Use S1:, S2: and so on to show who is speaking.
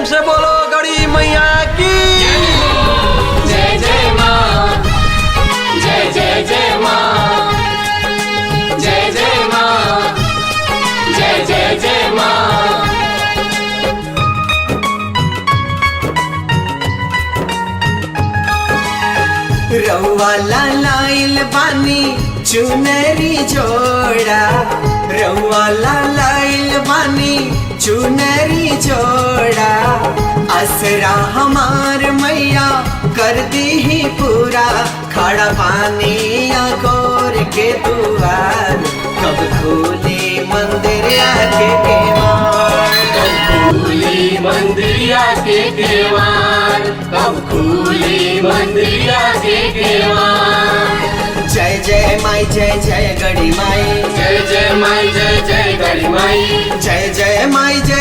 S1: से बोलो गड़ी मैया की।
S2: जय जय माँ, जय जय जय माँ, जय जय माँ, जय जय जय माँ।
S3: रउआ लाइल बानी चुनरी जोड़ा, रउआ लाइल बानी चुनरी जोड़ा। असरा हमार मैया कर दी ही पूरा, खड़ा पानी गोर के दुआर। कब खोली मंदिर आके केवार,
S2: कब खुली मंदिरिया के केवार, कब खुली मंदिरिया के केवार।
S3: जय जय माई जय जय गड़ी माई,
S2: जय जय माई जय जय गड़ी माई,
S3: जय जय माई जय